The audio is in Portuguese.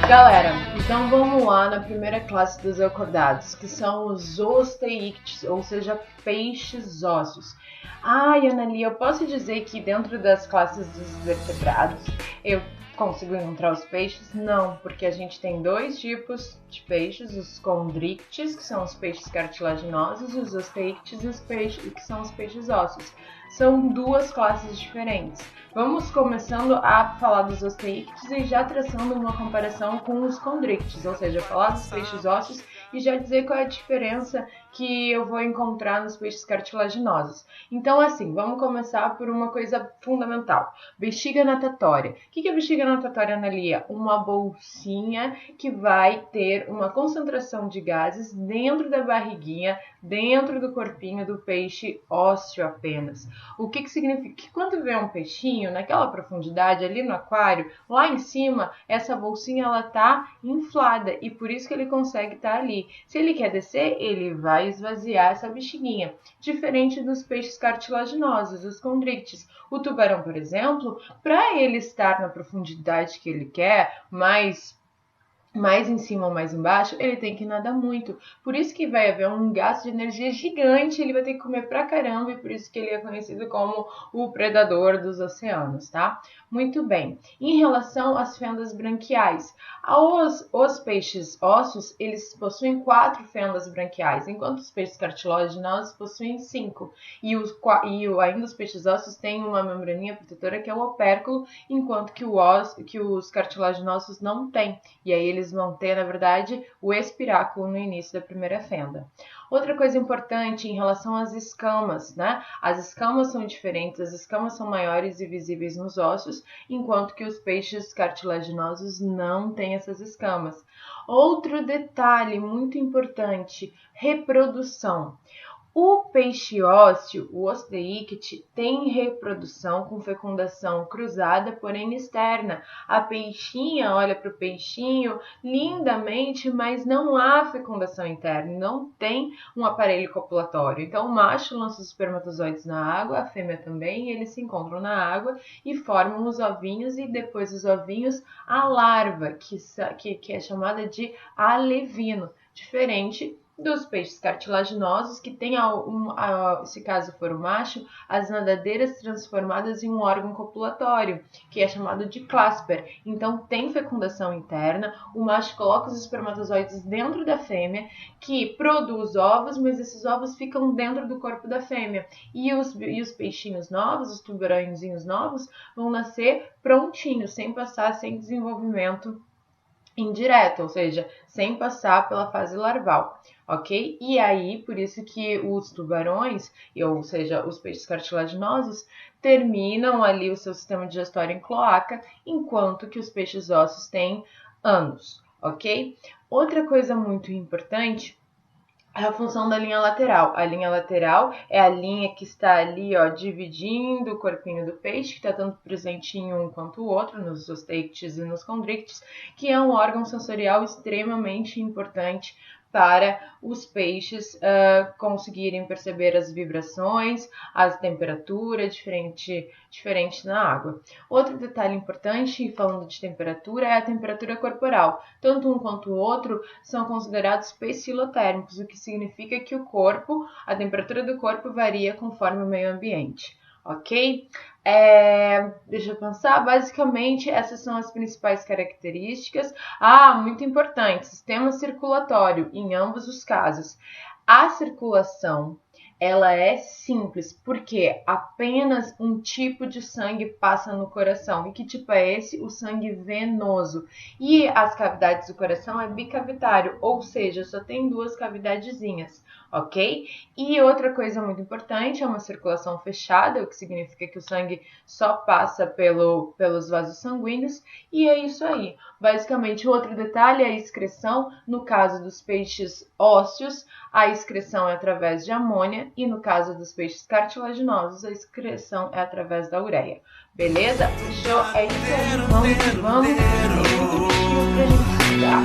Galera, então vamos lá na primeira classe dos eucordados, que são os osteíctes, ou seja, peixes ósseos. Ai, Analia, eu posso dizer que dentro das classes dos vertebrados eu consigo encontrar os peixes? Não, porque a gente tem dois tipos de peixes, os condrictes, que são os peixes cartilaginosos, e os osteíctes, que são os peixes ósseos. São duas classes diferentes. Vamos começando a falar dos osteíctes e já traçando uma comparação com os condrictes, ou seja, falar dos peixes ósseos e já dizer qual é a diferença que eu vou encontrar nos peixes cartilaginosos. Então, assim, vamos começar por uma coisa fundamental. Bexiga natatória. O que é bexiga natatória, Analia? Uma bolsinha que vai ter uma concentração de gases dentro da barriguinha, dentro do corpinho do peixe ósseo apenas. O que significa? Que quando vê um peixinho naquela profundidade ali no aquário, lá em cima, essa bolsinha ela tá inflada e por isso que ele consegue estar ali. Se ele quer descer, ele vai esvaziar essa bexiguinha. Diferente dos peixes cartilaginosos, os condrictes. O tubarão, por exemplo, para ele estar na profundidade que ele quer, mais em cima ou mais embaixo, ele tem que nadar muito. Por isso que vai haver um gasto de energia gigante, ele vai ter que comer pra caramba e por isso que ele é conhecido como o predador dos oceanos, tá? Muito bem. Em relação às fendas branquiais, os peixes ósseos, eles possuem 4 fendas branquiais, enquanto os peixes cartilaginosos possuem 5. Ainda os peixes ósseos têm uma membraninha protetora que é o opérculo, enquanto que os cartilaginosos não têm. E aí eles vão ter, na verdade, o espiráculo no início da primeira fenda. Outra coisa importante em relação às escamas, né? As escamas são diferentes, as escamas são maiores e visíveis nos ossos, enquanto que os peixes cartilaginosos não têm essas escamas. Outro detalhe muito importante, reprodução. O peixe ósseo, o osteícte, tem reprodução com fecundação cruzada, porém externa. A peixinha olha para o peixinho lindamente, mas não há fecundação interna, não tem um aparelho copulatório. Então, o macho lança os espermatozoides na água, a fêmea também, e eles se encontram na água e formam os ovinhos, e depois dos ovinhos, a larva, que é chamada de alevino, diferente dos peixes cartilaginosos, que tem, se caso for o macho, as nadadeiras transformadas em um órgão copulatório, que é chamado de clasper. Então, tem fecundação interna, o macho coloca os espermatozoides dentro da fêmea, que produz ovos, mas esses ovos ficam dentro do corpo da fêmea. E os peixinhos novos, os tubarõezinhos novos, vão nascer prontinhos, sem desenvolvimento indireto, ou seja, sem passar pela fase larval, ok? E aí, por isso que os tubarões, ou seja, os peixes cartilaginosos, terminam ali o seu sistema digestório em cloaca, enquanto que os peixes ósseos têm ânus, ok? Outra coisa muito importante é a função da linha lateral. A linha lateral é a linha que está ali, ó, dividindo o corpinho do peixe, que está tanto presente em um quanto o outro, nos osteíctes e nos condrictes, que é um órgão sensorial extremamente importante para os peixes conseguirem perceber as vibrações, as temperaturas diferentes na água. Outro detalhe importante, falando de temperatura, é a temperatura corporal. Tanto um quanto o outro são considerados pecilotérmicos, o que significa que a temperatura do corpo varia conforme o meio ambiente. Ok? Deixa eu pensar. Basicamente, essas são as principais características. Muito importante, sistema circulatório, em ambos os casos. A circulação, ela é simples, porque apenas um tipo de sangue passa no coração. E que tipo é esse? O sangue venoso. E as cavidades do coração é bicavitário, ou seja, só tem 2 cavidadezinhas, ok? E outra coisa muito importante é uma circulação fechada, o que significa que o sangue só passa pelos vasos sanguíneos, e é isso aí. Basicamente, outro detalhe é a excreção. No caso dos peixes ósseos, a excreção é através de amônia, e no caso dos peixes cartilaginosos, a excreção é através da ureia. Beleza? Fechou? É isso aí. Vamos que vamos. Tem muito bichinho pra gente estudar.